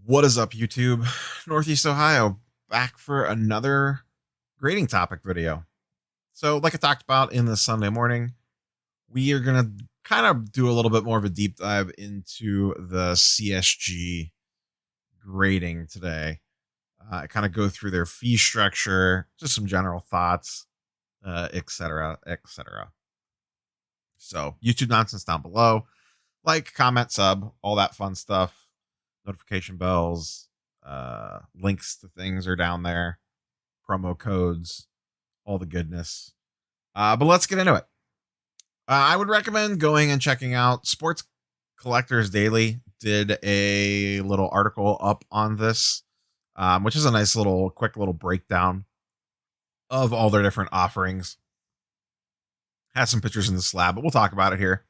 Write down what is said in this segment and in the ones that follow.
What is up, YouTube? Northeast Ohio, back for another grading topic video. So, like I talked about in the Sunday morning, we are going to kind of do a little bit more of a deep dive into the CSG grading today. Kind of go through their fee structure, just some general thoughts, etc., etc. So, YouTube nonsense down below. Like, comment, sub, all that fun stuff. Notification bells, links to things are down there, promo codes, all the goodness. But let's get into it. I would recommend going and checking out Sports Collectors Daily. Did a little article up on this, which is a nice little quick little breakdown of all their different offerings. Has some pictures in the slab, but we'll talk about it here.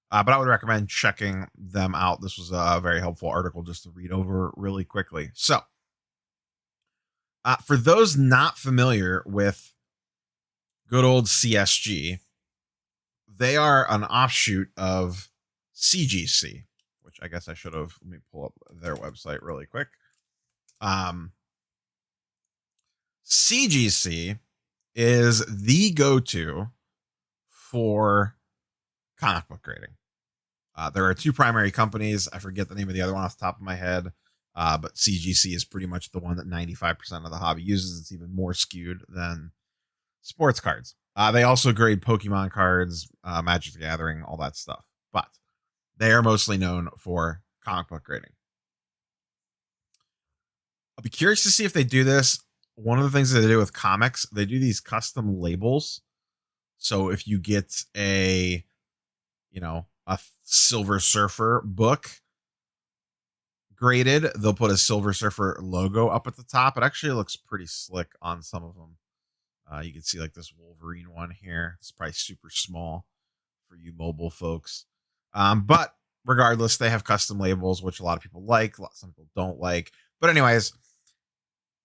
But I would recommend checking them out. This was a very helpful article just to read over really quickly. So, for those not familiar with good old CSG, they are an offshoot of CGC, which I guess I should have. Let me pull up their website really quick. CGC is the go-to for comic book grading. There are two primary companies. I forget the name of the other one off the top of my head, but CGC is pretty much the one that 95% of the hobby uses. It's even more skewed than sports cards. They also grade Pokemon cards, Magic the Gathering, all that stuff. But they are mostly known for comic book grading. I'll be curious to see if they do this. One of the things that they do with comics, they do these custom labels. So if you get a Silver Surfer book graded, they'll put a Silver Surfer logo up at the top. It actually looks pretty slick on some of them. You can see like this Wolverine one here. It's probably super small for you mobile folks. But regardless, they have custom labels, which a lot of people like, some people don't like. But anyways,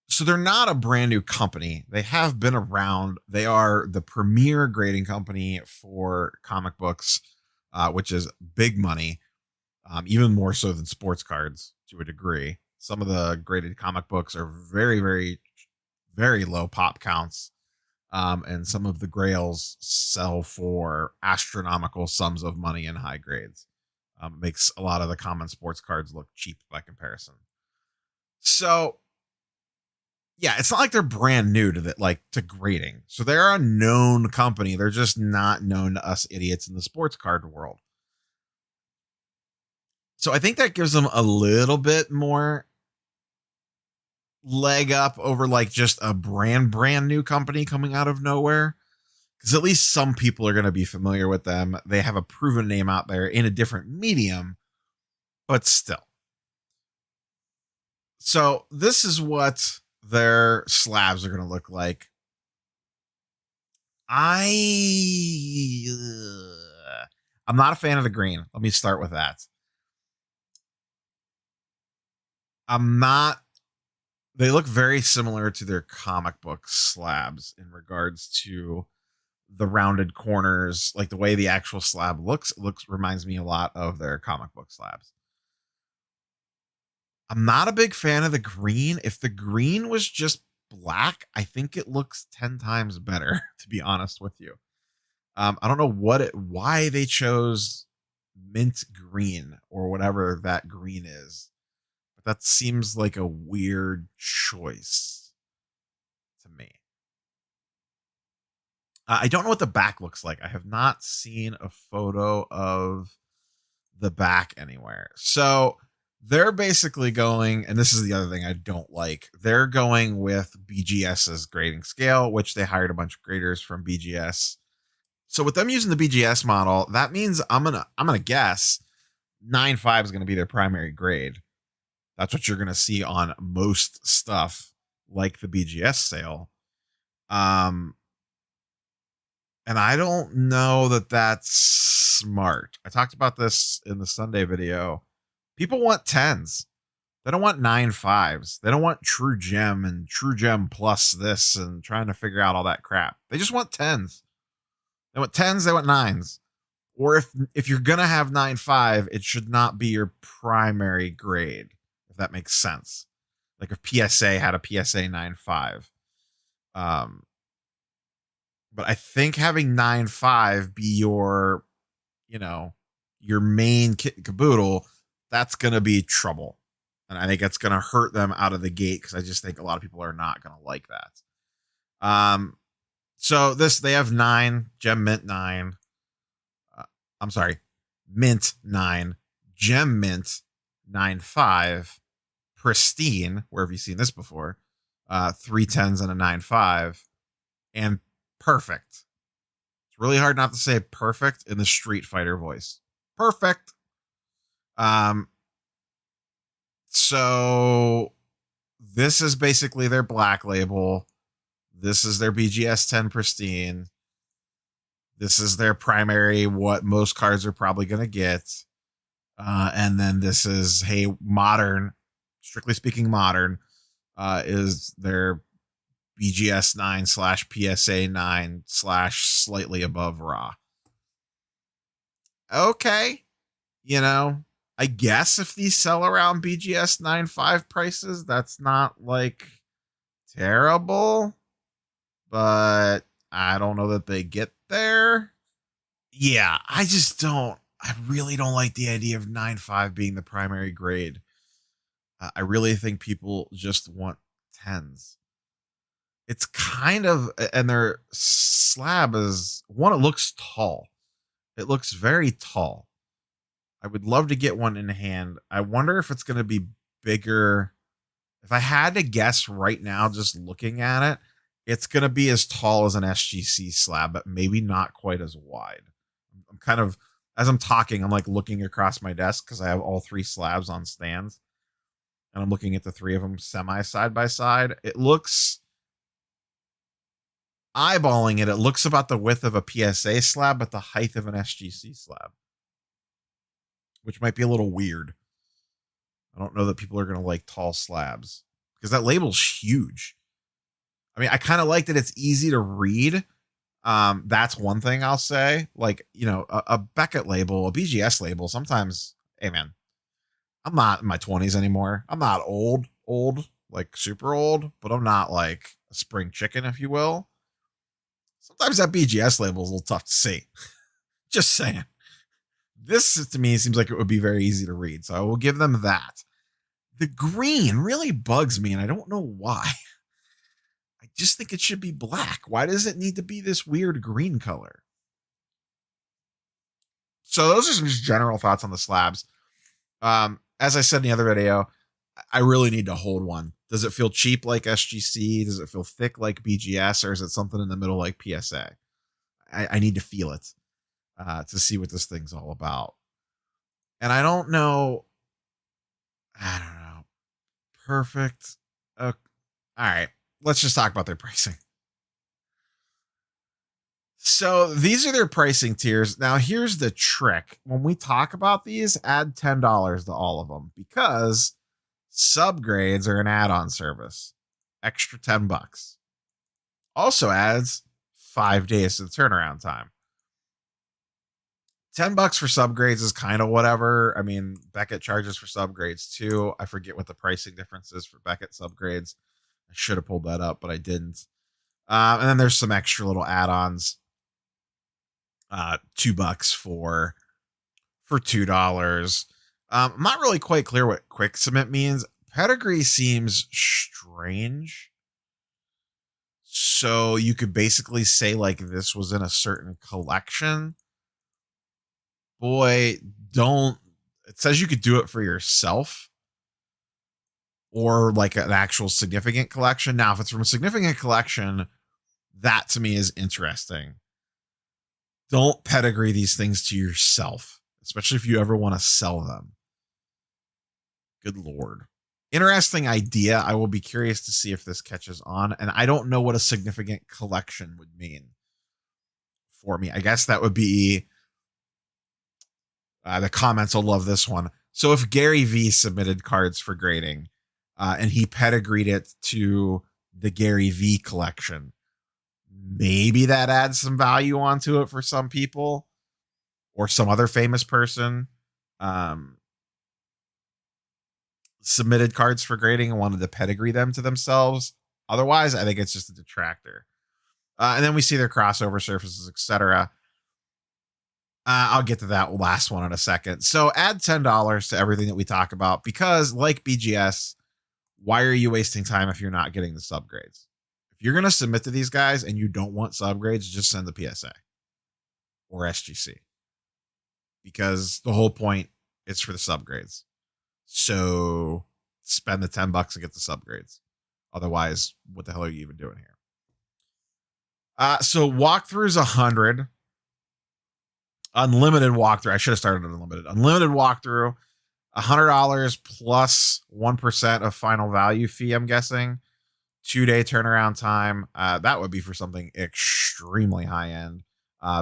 so they're not a brand new company. They have been around. They are the premier grading company for comic books, which is big money, even more so than sports cards to a degree. Some of the graded comic books are very, very, very low pop counts. And some of the grails sell for astronomical sums of money in high grades. Makes a lot of the common sports cards look cheap by comparison. So, yeah, it's not like they're brand new to that, to grading. So they're a known company. They're just not known to us idiots in the sports card world. So I think that gives them a little bit more leg up over just a brand new company coming out of nowhere. Because at least some people are going to be familiar with them. They have a proven name out there in a different medium, but still. So this is what their slabs are going to look like. I'm not a fan of the green. Let me start with that. They look very similar to their comic book slabs in regards to the rounded corners, like the way the actual slab looks reminds me a lot of their comic book slabs. I'm not a big fan of the green. If the green was just black, I think it looks 10 times better, to be honest with you. I don't know why they chose mint green or whatever that green is, but that seems like a weird choice to me. I don't know what the back looks like. I have not seen a photo of the back anywhere. So they're basically going, and this is the other thing I don't like, they're going with BGS's grading scale, which they hired a bunch of graders from BGS. So with them using the BGS model, that means I'm gonna guess 9.5 is gonna be their primary grade. That's what you're gonna see on most stuff like the BGS sale. And I don't know that that's smart. I talked about this in the Sunday video. People want 10s. They don't want 9.5s. They don't want True Gem and True Gem plus this and trying to figure out all that crap. They just want 10s. They want 10s. They want 9s. Or if you're going to have 9.5, it should not be your primary grade, if that makes sense. Like if PSA had a PSA 9.5. Um, but I think having 9.5 be your, you know, your main kit and caboodle, that's going to be trouble. And I think it's going to hurt them out of the gate because I just think a lot of people are not going to like that. So they have 9, Gem Mint 9. I'm sorry, Mint 9, Gem Mint 9.5, Pristine, where have you seen this before? 3 10s and a 9.5, and Perfect. It's really hard not to say perfect in the Street Fighter voice. Perfect. So this is basically their black label. This is their BGS 10 Pristine. This is their primary, what most cards are probably going to get. And then this is, hey, modern, strictly speaking, modern, is their BGS 9 / PSA 9 / slightly above raw. Okay. I guess if these sell around BGS 9.5 prices, that's not like terrible, but I don't know that they get there. Yeah, I really don't like the idea of 9.5 being the primary grade. I really think people just want 10s. It's kind of, and their slab is one, it looks tall. It looks very tall. I would love to get one in hand. I wonder if it's going to be bigger. If I had to guess right now, just looking at it, it's going to be as tall as an SGC slab, but maybe not quite as wide. I'm kind of, as I'm talking, I'm like looking across my desk because I have all 3 slabs on stands. And I'm looking at the 3 of them semi side by side. It looks, eyeballing it, it looks about the width of a PSA slab, but the height of an SGC slab, which might be a little weird. I don't know that people are going to like tall slabs because that label's huge. I mean, I kind of like that it's easy to read. That's one thing I'll say. Like, a Beckett label, a BGS label, sometimes, hey man, I'm not in my 20s anymore. I'm not old, like super old, but I'm not like a spring chicken, if you will. Sometimes that BGS label is a little tough to see. Just saying. This, to me, seems like it would be very easy to read, so I will give them that. The green really bugs me, and I don't know why. I just think it should be black. Why does it need to be this weird green color? So those are some just general thoughts on the slabs. As I said in the other video, I really need to hold one. Does it feel cheap like SGC? Does it feel thick like BGS? Or is it something in the middle like PSA? I need to feel it to see what this thing's all about. And I don't know. Perfect. Okay. All right. Let's just talk about their pricing. So these are their pricing tiers. Now, here's the trick. When we talk about these, add $10 to all of them because subgrades are an add-on service. Extra $10. Also adds 5 days to the turnaround time. $10 for subgrades is kind of whatever. I mean, Beckett charges for subgrades too. I forget what the pricing difference is for Beckett subgrades. I should have pulled that up, but I didn't. And then there's some extra little add-ons. $2 for $2. I'm not really quite clear what quick submit means. Pedigree seems strange. So you could basically say like this was in a certain collection. Boy, it says you could do it for yourself or like an actual significant collection. Now, if it's from a significant collection, that to me is interesting. Don't pedigree these things to yourself, especially if you ever want to sell them. Good Lord. Interesting idea. I will be curious to see if this catches on. And I don't know what a significant collection would mean for me. I guess that would be the comments will love this one. So if Gary V submitted cards for grading and he pedigreed it to the Gary V collection, maybe that adds some value onto it for some people or some other famous person. submitted cards for grading and wanted to pedigree them to themselves. Otherwise, I think it's just a detractor. And then we see their crossover surfaces, etc. I'll get to that last one in a second. So add $10 to everything that we talk about because, like BGS, why are you wasting time if you're not getting the subgrades? If you're going to submit to these guys and you don't want subgrades, just send the PSA or SGC because the whole point is for the subgrades. So spend the $10 to get the subgrades. Otherwise, what the hell are you even doing here? So walkthroughs 100. Unlimited walkthrough. I should have started an unlimited. Unlimited walkthrough, $100 plus 1% of final value fee, I'm guessing. 2-day turnaround time. That would be for something extremely high end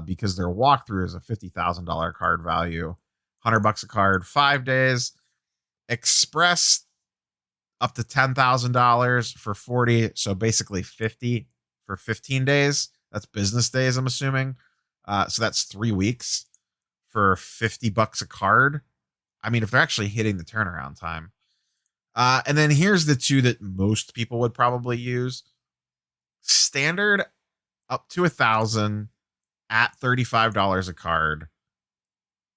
because their walkthrough is a $50,000 card value. $100 a card, 5 days. Express up to $10,000 for 40. So basically 50 for 15 days. That's business days, I'm assuming. So that's 3 weeks for $50 a card. I mean, if they're actually hitting the turnaround time. And then here's the two that most people would probably use. Standard up to 1,000 at $35 a card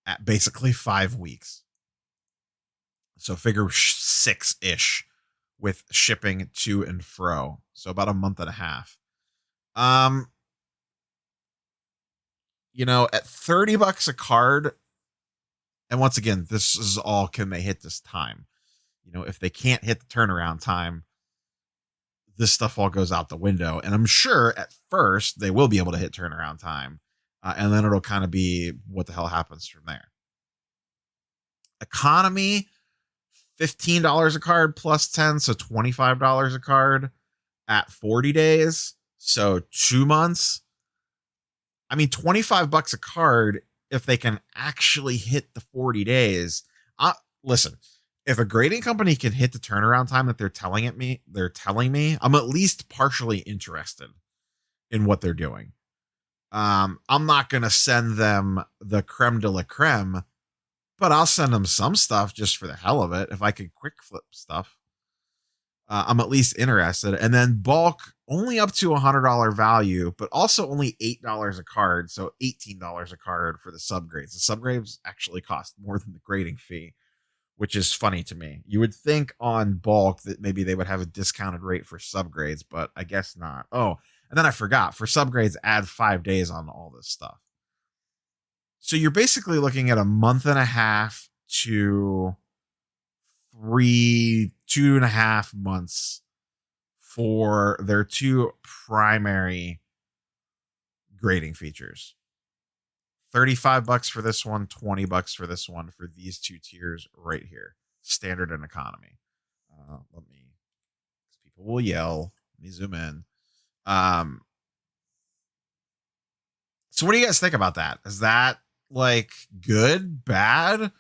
at basically 5 weeks. So figure 6-ish with shipping to and fro. So about a month and a half. At $30 a card, and once again, this is all can they hit this time? If they can't hit the turnaround time, this stuff all goes out the window. And I'm sure at first they will be able to hit turnaround time. And then it'll kind of be what the hell happens from there. Economy, $15 a card plus 10, so $25 a card at 40 days. So 2 months. I mean, $25 a card if they can actually hit the 40 days. Listen, if a grading company can hit the turnaround time that they're telling me, I'm at least partially interested in what they're doing. I'm not going to send them the creme de la creme, but I'll send them some stuff just for the hell of it. If I could quick flip stuff, I'm at least interested. And then bulk only up to $100 value, but also only $8 a card. So $18 a card for the subgrades. The subgrades actually cost more than the grading fee, which is funny to me. You would think on bulk that maybe they would have a discounted rate for subgrades, but I guess not. Oh, and then I forgot, for subgrades, add 5 days on all this stuff. So you're basically looking at a month and a half to 2.5 months for their two primary grading features. $35 for this one, $20 for this one for these two tiers right here, standard and economy. People will yell. Let me zoom in. So what do you guys think about that? Is that like good, bad?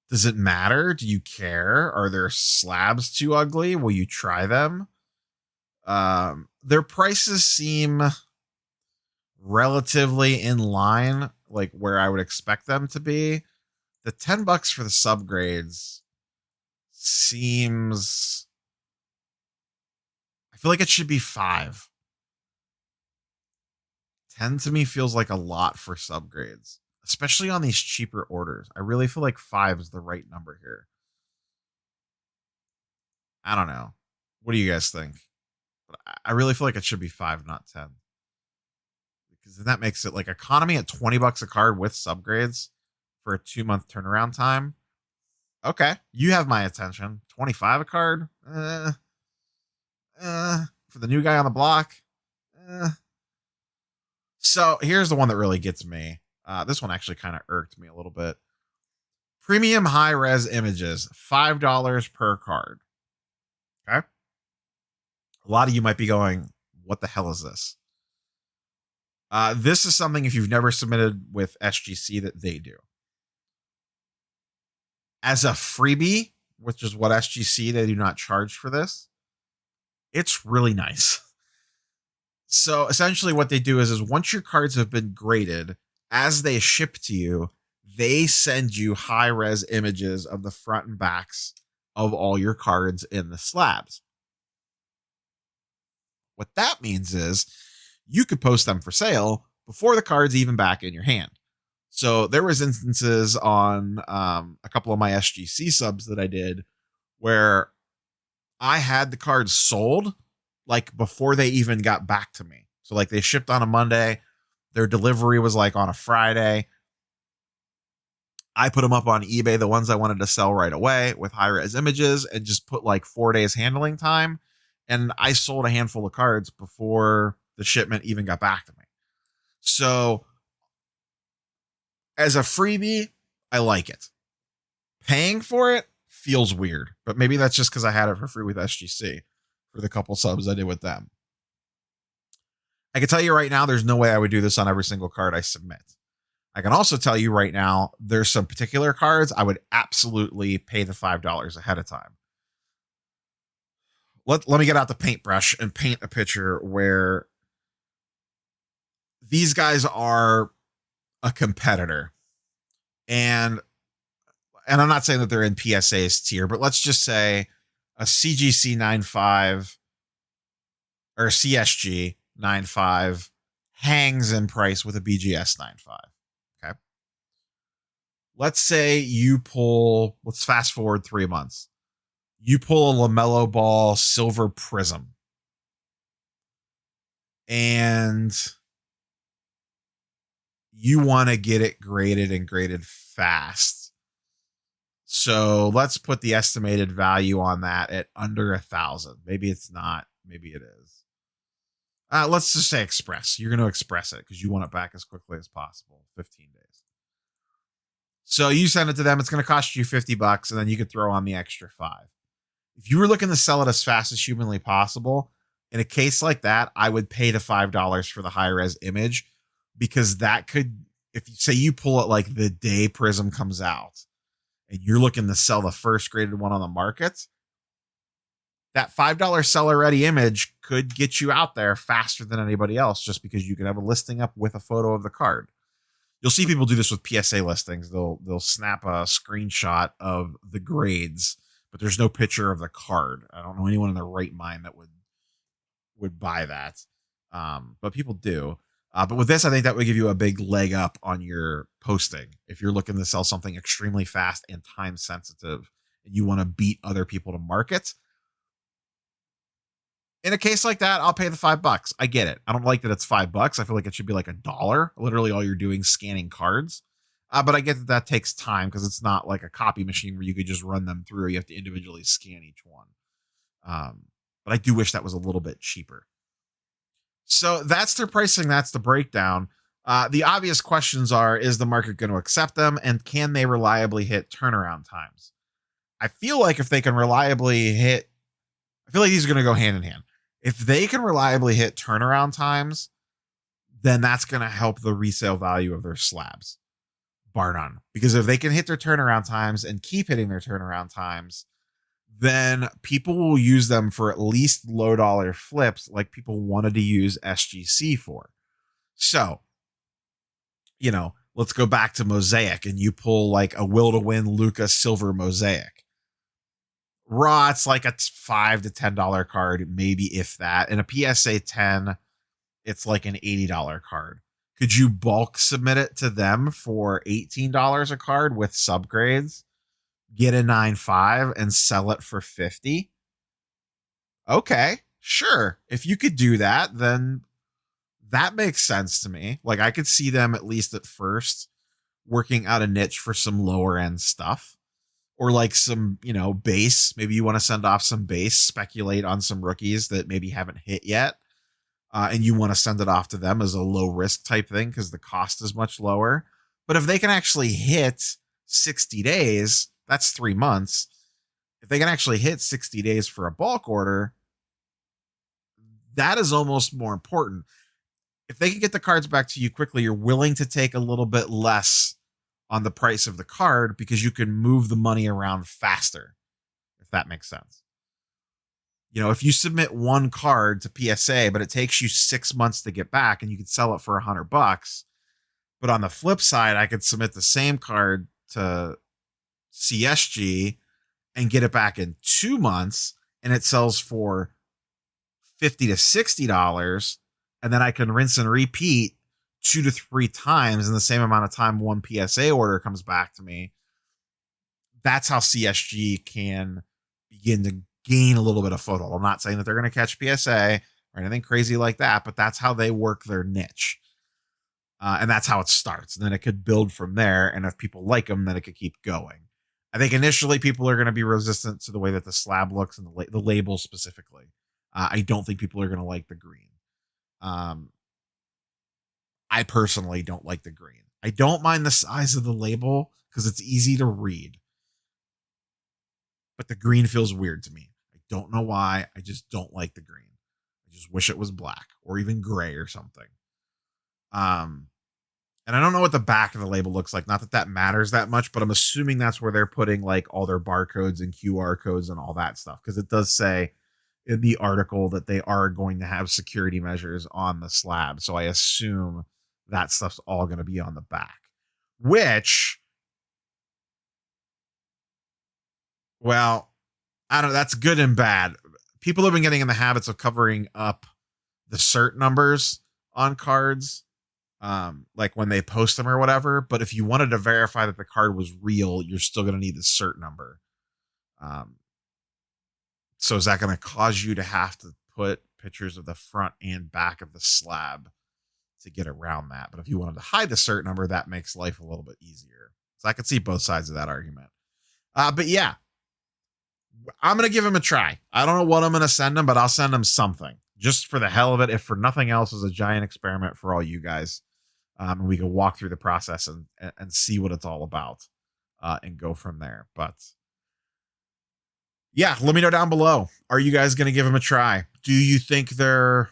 Does it matter? Do you care? Are their slabs too ugly? Will you try them? Their prices seem relatively in line, like where I would expect them to be. The $10 for the subgrades seems, I feel like it should be 5. 10 to me feels like a lot for subgrades, especially on these cheaper orders. I really feel like 5 is the right number here. I don't know. What do you guys think? But I really feel like it should be 5, not 10. Because then that makes it like economy at $20 a card with subgrades for a 2-month turnaround time. Okay, you have my attention. 25 a card? For the new guy on the block? So here's the one that really gets me. This one actually kind of irked me a little bit. Premium high res images, $5 per card. Okay. A lot of you might be going, what the hell is this? This is something, if you've never submitted with SGC, that they do. As a freebie, which is what SGC, they do not charge for this. It's really nice. So essentially what they do is once your cards have been graded, as they ship to you, they send you high res images of the front and backs of all your cards in the slabs. What that means is you could post them for sale before the card's even back in your hand. So there was instances on a couple of my SGC subs that I did where I had the cards sold like before they even got back to me. So like they shipped on a Monday, their delivery was like on a Friday. I put them up on eBay, the ones I wanted to sell right away with high res images, and just put like 4 days handling time. And I sold a handful of cards before the shipment even got back to me. So as a freebie, I like it. Paying for it feels weird, but maybe that's just because I had it for free with SGC for the couple subs I did with them. I can tell you right now, there's no way I would do this on every single card I submit. I can also tell you right now, there's some particular cards I would absolutely pay the $5 ahead of time. Let me get out the paintbrush and paint a picture where these guys are a competitor. And I'm not saying that they're in PSA's tier, but let's just say a CGC 9.5 or a CSG 9.5 hangs in price with a BGS 9.5. Okay. Let's say you pull, let's fast forward 3 months. You pull a LaMelo Ball silver prism. And you want to get it graded and graded fast. So let's put the estimated value on that at under 1,000. Maybe it's not. Maybe it is. Let's just say express. You're going to express it because you want it back as quickly as possible. 15 days. So you send it to them. It's going to cost you $50, and then you could throw on the extra 5. If you were looking to sell it as fast as humanly possible, in a case like that, I would pay the $5 for the high res image, because that could, if you say you pull it like the day Prism comes out and you're looking to sell the first graded one on the market, that $5 seller ready image could get you out there faster than anybody else, just because you can have a listing up with a photo of the card. You'll see people do this with PSA listings. They'll snap a screenshot of the grades, but there's no picture of the card. I don't know anyone in their right mind that would buy that. But people do. But with this, I think that would give you a big leg up on your posting. If you're looking to sell something extremely fast and time sensitive, and you want to beat other people to market, in a case like that, I'll pay the $5. I get it. I don't like that it's $5. I feel like it should be like $1. Literally all you're doing is scanning cards. But I get that takes time, because it's not like a copy machine where you could just run them through. You have to individually scan each one. But I do wish that was a little bit cheaper. So that's their pricing. That's the breakdown. The obvious questions are, is the market going to accept them, and can they reliably hit turnaround times? I feel like if they can reliably hit, I feel like these are going to go hand in hand. If they can reliably hit turnaround times, then that's going to help the resale value of their slabs, bar none. Because if they can hit their turnaround times and keep hitting their turnaround times, then people will use them for at least low dollar flips, like people wanted to use SGC for. So, let's go back to Mosaic, and you pull like a Will to Win Luka Silver Mosaic. Raw, it's like a $5 to $10 card, maybe if that. And a PSA 10, it's like an $80 card. Could you bulk submit it to them for $18 a card with subgrades? Get a 9.5 and sell it for $50? Okay, sure. If you could do that, then that makes sense to me. Like, I could see them, at least at first, working out a niche for some lower end stuff. Or like some, base. Maybe you want to send off some base, speculate on some rookies that maybe haven't hit yet. And you want to send it off to them as a low risk type thing, because the cost is much lower. But if they can actually hit 60 days, that's 3 months. If they can actually hit 60 days for a bulk order, that is almost more important. If they can get the cards back to you quickly, you're willing to take a little bit less on the price of the card, because you can move the money around faster, if that makes sense. If you submit one card to PSA, but it takes you 6 months to get back, and you could sell it for $100, but on the flip side, I could submit the same card to CSG, and get it back in 2 months and it sells for $50 to $60, and then I can rinse and repeat 2 to 3 times in the same amount of time one PSA order comes back to me. That's how CSG can begin to gain a little bit of foothold. I'm not saying that they're going to catch PSA or anything crazy like that, but that's how they work their niche. And that's how it starts. And then it could build from there. And if people like them, then it could keep going. I think initially people are going to be resistant to the way that the slab looks and the label specifically. I don't think people are going to like the green. I personally don't like the green. I don't mind the size of the label because it's easy to read. But the green feels weird to me. I don't know why. I just don't like the green. I just wish it was black or even gray or something. And I don't know what the back of the label looks like. Not that that matters that much, but I'm assuming that's where they're putting like all their barcodes and QR codes and all that stuff. Because it does say in the article that they are going to have security measures on the slab. So I assume that stuff's all going to be on the back, which, well, I don't know. That's good and bad. People have been getting in the habits of covering up the cert numbers on cards, like when they post them or whatever. But if you wanted to verify that the card was real, you're still going to need the cert number. So is that going to cause you to have to put pictures of the front and back of the slab to get around that? But if you wanted to hide the cert number, that makes life a little bit easier. So I could see both sides of that argument. But yeah, I'm going to give him a try. I don't know what I'm going to send him, but I'll send him something just for the hell of it. If for nothing else, as a giant experiment for all you guys. And we can walk through the process and see what it's all about and go from there. But yeah, let me know down below. Are you guys going to give them a try? Do you think they're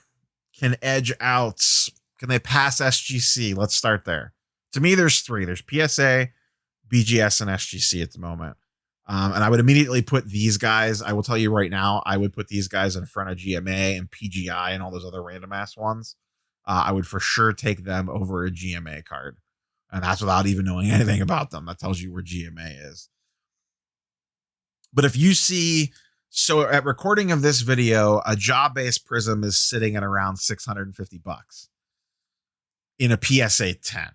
can edge out? Can they pass SGC? Let's start there. To me, there's 3. There's PSA, BGS, and SGC at the moment. And I would immediately put these guys. I will tell you right now, I would put these guys in front of GMA and PGI and all those other random ass ones. I would for sure take them over a GMA card. And that's without even knowing anything about them. That tells you where GMA is. But if you see, so at recording of this video, a job-based Prism is sitting at around $650 in a PSA 10.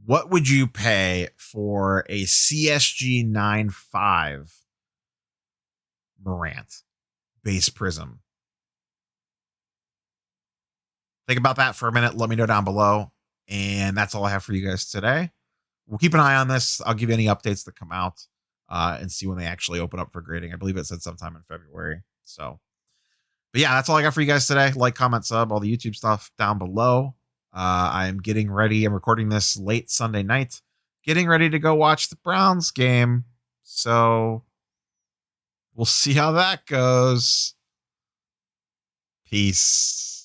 What would you pay for a CSG 9.5 Morant base Prism? Think about that for a minute. Let me know down below. And that's all I have for you guys today. We'll keep an eye on this. I'll give you any updates that come out and see when they actually open up for grading. I believe it said sometime in February. So, but yeah, that's all I got for you guys today. Like, comment, sub, all the YouTube stuff down below. I'm getting ready. I'm recording this late Sunday night, getting ready to go watch the Browns game. So we'll see how that goes. Peace.